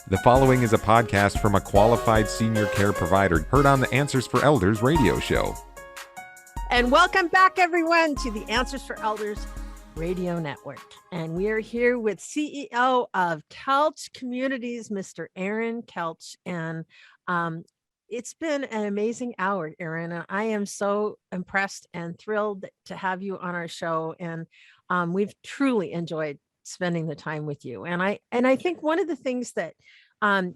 The following is a podcast from a qualified senior care provider heard on the Answers for Elders radio show. And welcome back, everyone, to the Answers for Elders radio network. And we are here with CEO of Koelsch Communities, Mr. Aaron Koelsch. And it's been an amazing hour, Aaron. And I am so impressed and thrilled to have you on our show. And we've truly enjoyed spending the time with you. And I think one of the things that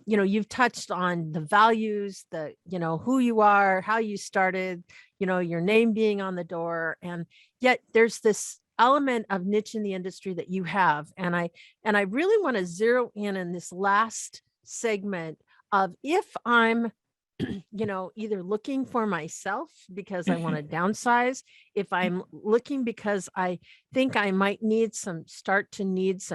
you've touched on the values, who you are, how you started, your name being on the door, and yet there's this element of niche in the industry that you have. And I really want to zero in this last segment of if I'm either looking for myself because I want to downsize, if I'm looking because I think I might need some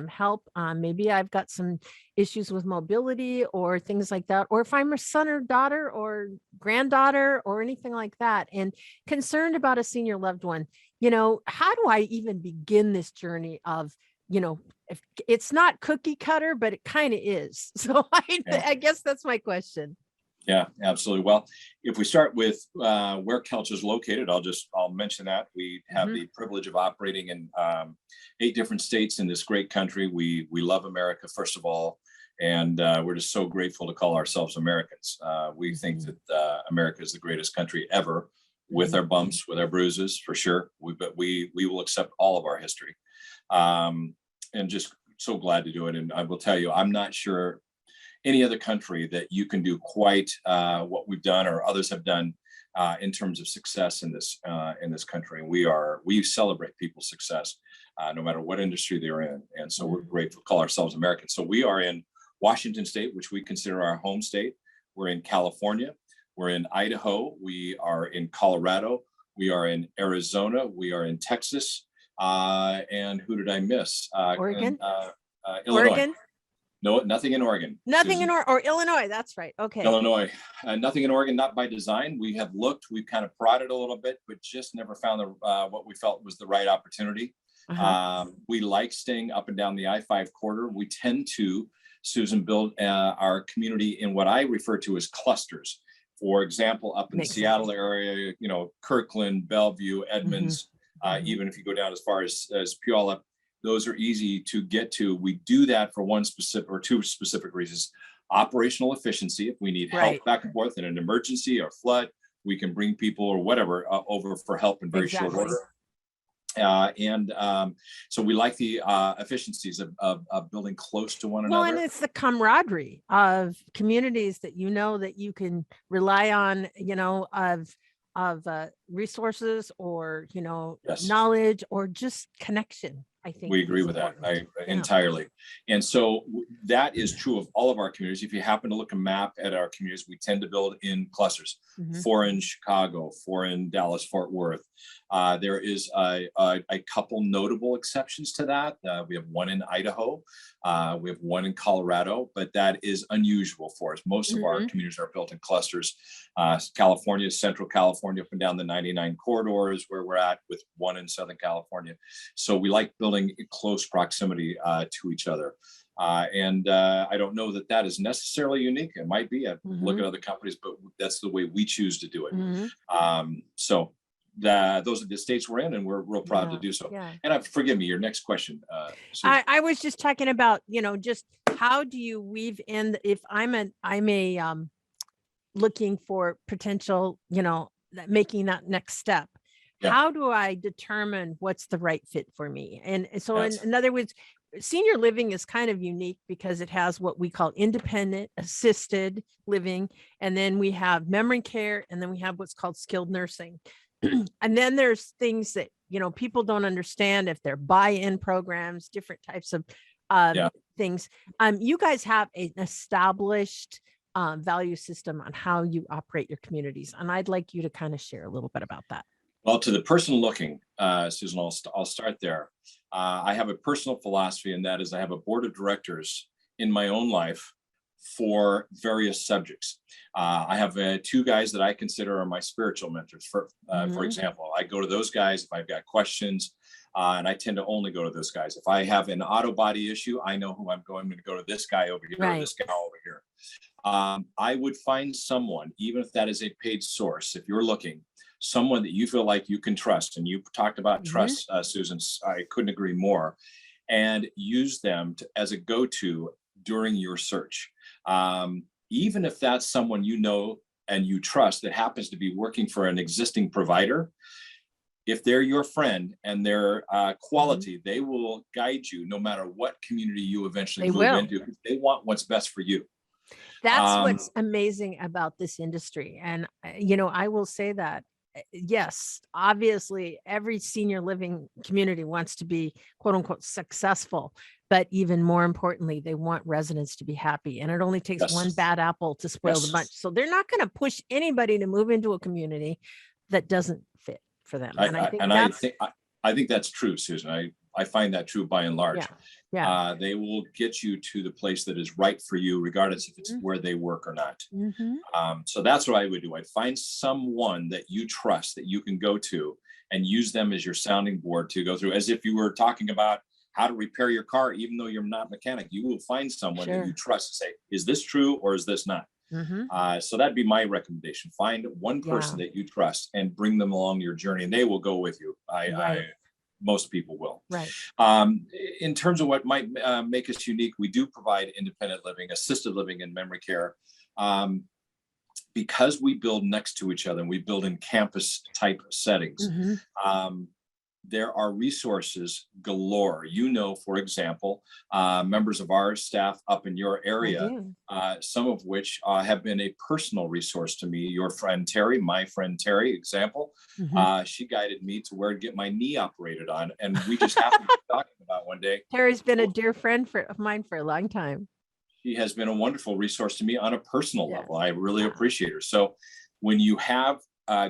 help. Maybe I've got some issues with mobility or things like that. Or if I'm a son or daughter or granddaughter or anything like that, and concerned about a senior loved one, how do I even begin this journey of, if it's not cookie cutter, but it kind of is. So I guess that's my question. Yeah, absolutely. Well, if we start with where Koelsch is located, I'll mention that we have the privilege of operating in 8 different states in this great country. We love America, first of all, and we're just so grateful to call ourselves Americans. We think that America is the greatest country ever, with our bumps, with our bruises, for sure. But we will accept all of our history, and just so glad to do it. And I will tell you, I'm not sure any other country that you can do quite what we've done or others have done in terms of success in this country. And we celebrate people's success no matter what industry they're in. And so we're grateful to call ourselves Americans. So we are in Washington State, which we consider our home state. We're in California. We're in Idaho. We are in Colorado. We are in Arizona. We are in Texas. And who did I miss? Oregon? Illinois. Oregon? No, nothing in Oregon. Nothing in Oregon or Illinois. That's right. Okay. Illinois. Nothing in Oregon, not by design. We have looked, we've kind of prodded a little bit, but just never found what we felt was the right opportunity. We like staying up and down the I-5 corridor. We tend to, Susan, build our community in what I refer to as clusters. For example, up in the Seattle area, Kirkland, Bellevue, Edmonds, even if you go down as far as Puyallup, those are easy to get to. We do that for two specific reasons. Operational efficiency. If we need help back and forth in an emergency or flood, we can bring people or whatever over for help in very short order. So we like the efficiencies of building close to one another. Well, and it's the camaraderie of communities that that you can rely on, of resources or knowledge or just connection. I think we agree with that entirely. And so that is true of all of our communities. If you happen to look a map at our communities, we tend to build in clusters, 4 in Chicago, 4 in Dallas, Fort Worth. There is a couple notable exceptions to that. We have 1 in Idaho. We have 1 in Colorado, but that is unusual for us. Most of our communities are built in clusters. California, Central California, up and down the 99 corridors where we're at, with 1 in Southern California. So we like building in close proximity to each other. And I don't know that is necessarily unique. It might be. I look at other companies, but that's the way we choose to do it. So those are the states we're in, and we're real proud to do so. And forgive me, your next question. I was just talking about, just how do you weave in, if I'm looking for potential, making that next step. How do I determine what's the right fit for me? And so in other words, senior living is kind of unique because it has what we call independent assisted living. And then we have memory care. And then we have what's called skilled nursing. And then there's things that, people don't understand, if they're buy-in programs, different types of things. You guys have an established value system on how you operate your communities. And I'd like you to kind of share a little bit about that. Well, to the person looking, Susan, I'll start there. I have a personal philosophy, and that is I have a board of directors in my own life for various subjects. I have 2 guys that I consider are my spiritual mentors. For example, I go to those guys if I've got questions. And I tend to only go to those guys. If I have an auto body issue, I know who I'm going to go to, this guy over here, or this guy over here. I would find someone, even if that is a paid source, if you're looking, someone that you feel like you can trust. And you talked about trust, Susan. I couldn't agree more. And use them as a go-to during your search. Even if that's someone you know and you trust that happens to be working for an existing provider, if they're your friend and they're quality, they will guide you no matter what community you eventually move into. They want what's best for you. That's what's amazing about this industry. And, I will say that, yes, obviously every senior living community wants to be quote unquote successful, but even more importantly, they want residents to be happy. And it only takes one bad apple to spoil the bunch. So they're not going to push anybody to move into a community that doesn't fit for them. And I think that's true, Susan. I find that true by and large. Yeah. They will get you to the place that is right for you, regardless if it's where they work or not. So that's what I would do. I'd find someone that you trust that you can go to and use them as your sounding board to go through, as if you were talking about how to repair your car, even though you're not a mechanic. You will find someone that you trust to say, is this true or is this not? So that'd be my recommendation. Find one person that you trust and bring them along your journey, and they will go with you. Most people will. Right. In terms of what might make us unique, we do provide independent living, assisted living, and memory care. Because we build next to each other and we build in campus type settings, there are resources galore. For example, members of our staff up in your area, some of which have been a personal resource to me. Your friend Terry, my friend Terry, example, she guided me to where to get my knee operated on. And we just happened to be talking about one day. Terry's been a dear friend of mine for a long time. She has been a wonderful resource to me on a personal level. I really appreciate her. So when you have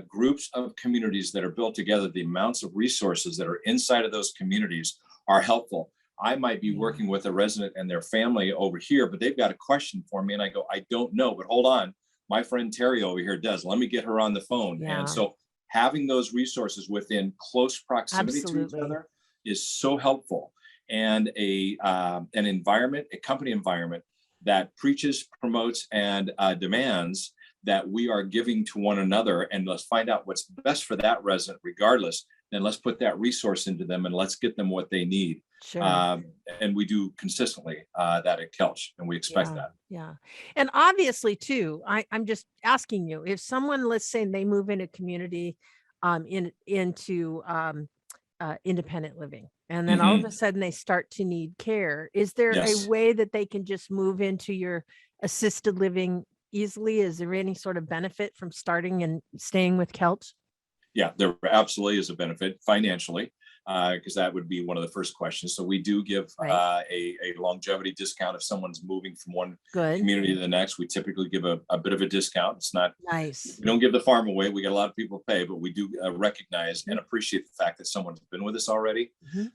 groups of communities that are built together, the amounts of resources that are inside of those communities are helpful. I might be working with a resident and their family over here, but they've got a question for me. And I go, I don't know, but hold on. My friend Terry over here does. Let me get her on the phone. And so having those resources within close proximity to each other is so helpful. And an environment, a company environment that preaches, promotes, and demands that we are giving to one another, and let's find out what's best for that resident regardless, then let's put that resource into them and let's get them what they need. And we do consistently that at Koelsch, and we expect that. And obviously too, I'm just asking you, if someone, let's say they move in a community into independent living, and then all of a sudden they start to need care, is there a way that they can just move into your assisted living easily? Is there any sort of benefit from starting and staying with Koelsch? Yeah, there absolutely is a benefit financially, because that would be one of the first questions. So we do give a longevity discount if someone's moving from one community to the next. We typically give a bit of a discount. It's not nice. We don't give the farm away. We get a lot of people pay, but we do recognize and appreciate the fact that someone's been with us already.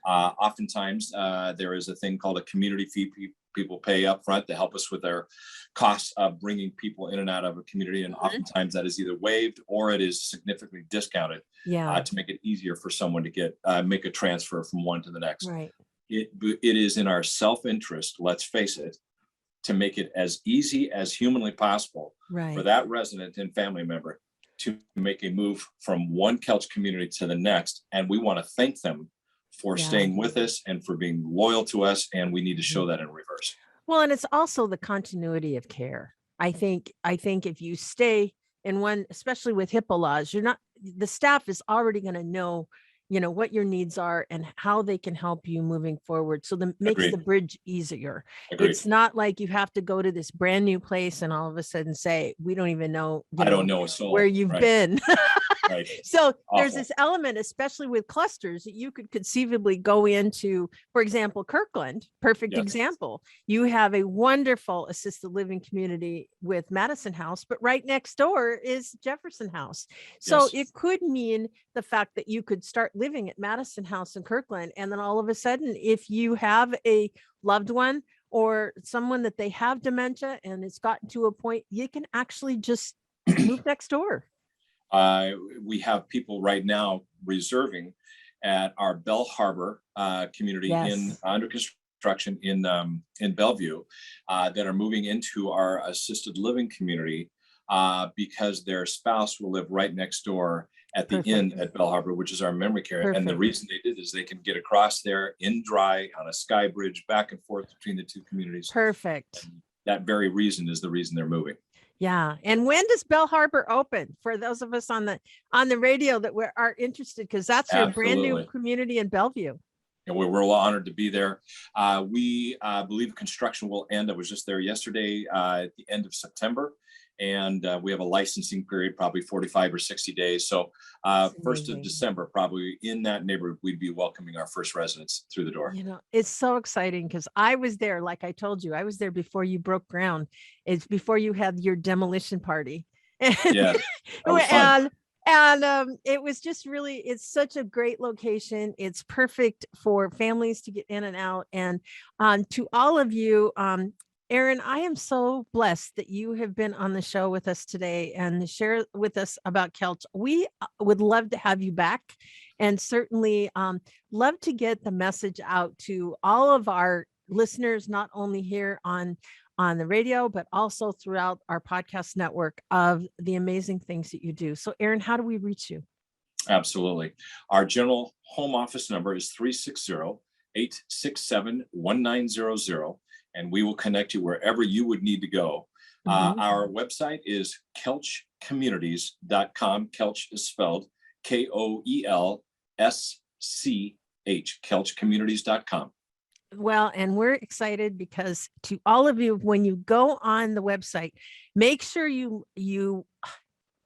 Oftentimes, there is a thing called a community fee. People pay up front to help us with their costs of bringing people in and out of a community. And oftentimes that is either waived or it is significantly discounted to make it easier for someone to get make a transfer from one to the next. It is in our self-interest, let's face it, to make it as easy as humanly possible for that resident and family member to make a move from one Koelsch community to the next. And we want to thank them for staying with us and for being loyal to us. And we need to show that in reverse. Well, and it's also the continuity of care. I think if you stay in one, especially with HIPAA laws, the staff is already going to know, what your needs are and how they can help you moving forward. So that makes the bridge easier. It's not like you have to go to this brand new place and all of a sudden say, we don't even know, I don't know a soul where you've been. So there's Awful. this element, especially with clusters, that you could conceivably go into, for example, Kirkland, perfect example. You have a wonderful assisted living community with Madison House, but right next door is Jefferson House. So it could mean the fact that you could start living at Madison House in Kirkland. And then all of a sudden, if you have a loved one or someone that they have dementia and it's gotten to a point, you can actually just move next door. We have people right now reserving at our Bell Harbor community in under construction construction in Bellevue that are moving into our assisted living community because their spouse will live right next door at the inn at Bell Harbor, which is our memory care. Perfect. And the reason they did is they can get across there in dry on a sky bridge back and forth between the two communities. Perfect. And that very reason is the reason they're moving. Yeah. And when does Bell Harbor open for those of us on the radio that are interested? Because that's your brand new community in Bellevue. And we're real honored to be there. We believe construction will end. I was just there yesterday at the end of September. And we have a licensing period, probably 45 or 60 days. So 1st of December, probably in that neighborhood, we'd be welcoming our first residents through the door. You know, it's so exciting because I was there, like I told you, I was there before you broke ground. It's before you had your demolition party. Yeah, that was fun. And it was just really, it's such a great location. It's perfect for families to get in and out. And to all of you, Aaron, I am so blessed that you have been on the show with us today and share with us about Koelsch. We would love to have you back and certainly love to get the message out to all of our listeners, not only here on the radio, but also throughout our podcast network of the amazing things that you do. So Aaron, how do we reach you? Absolutely. Our general home office number is 360-867-1900. And we will connect you wherever you would need to go. Our website is koelschcommunities.com. Koelsch is spelled Koelsch, koelschcommunities.com. Well, and we're excited because to all of you, when you go on the website, make sure you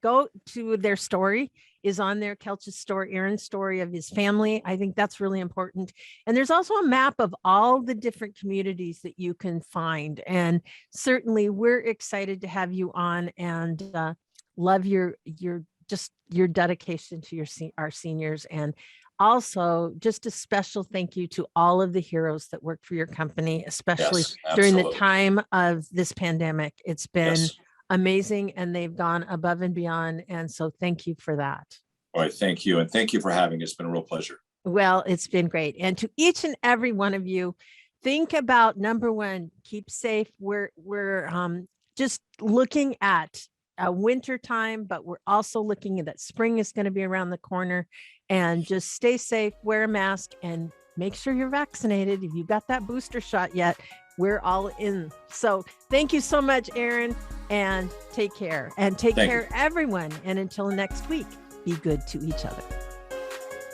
go to their story is on there, Koelsch's story, Aaron's story of his family. I think that's really important. And there's also a map of all the different communities that you can find. And certainly we're excited to have you on and love your dedication to our seniors. And also just a special thank you to all of the heroes that work for your company, especially during the time of this pandemic. It's been amazing and they've gone above and beyond. And so thank you for that. All right. Thank you. And thank you for having us. It's been a real pleasure. Well, it's been great. And to each and every one of you, think about number one, keep safe. We're just looking at a winter time, but we're also looking at that spring is going to be around the corner and just stay safe, wear a mask and make sure you're vaccinated. If you got that booster shot yet, we're all in. So thank you so much, Aaron, and take care and take care, everyone. And until next week, be good to each other.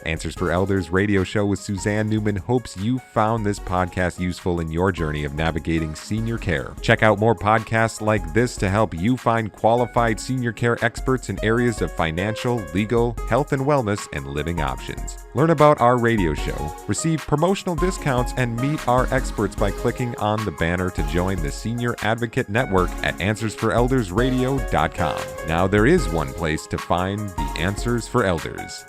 Answers for Elders radio show with Suzanne Newman hopes you found this podcast useful in your journey of navigating senior care. Check out more podcasts like this to help you find qualified senior care experts in areas of financial, legal, health and wellness, and living options. Learn about our radio show, receive promotional discounts, and meet our experts by clicking on the banner to join the Senior Advocate Network at AnswersForEldersRadio.com. Now there is one place to find the Answers for Elders.